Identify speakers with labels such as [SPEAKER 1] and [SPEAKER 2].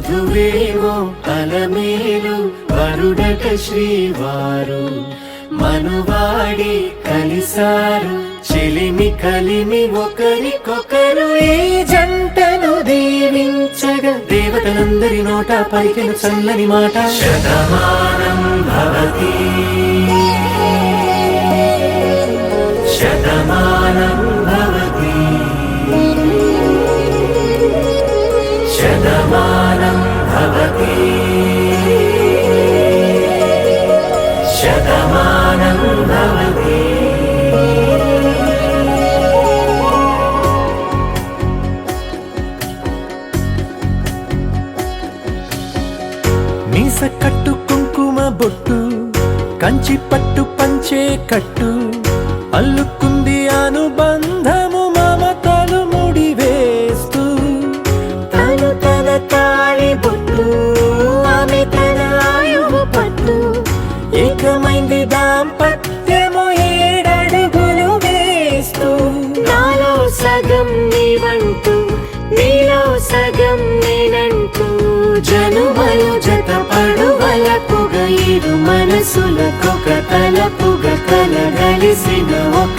[SPEAKER 1] వధువేవో అలమేలు వరుడట శ్రీవారు మనువాడి కలిసారు చెలిమి కలిమి ఒకరికొకరు ఈ జంటను దీవించగా దేవతలందరి నోట పలికిన చల్లని మాట శతమానం భవతి శతమానం భవతి శతమానం భవతి శతమానం భవతి. మీస కట్టు కుంకుమ బొట్టు కంచి పట్టు పంచే కట్టు అల్లుకుంది అనుబంధము మమతలు ముడివేస్తూ
[SPEAKER 2] తను తన తాళి బొట్టు ఆమె తన ఆయువు పట్టు
[SPEAKER 1] ఏకమైంది దాంపత్యము 7 అడుగులు వేస్తూ
[SPEAKER 2] నాలో సగం నీవంటూ నీలో సగం నేనంటూ
[SPEAKER 1] జనుమలు జతపడువలపుగ ఇరు మనసులకొక తలపుగ కలగలిసిన ఒక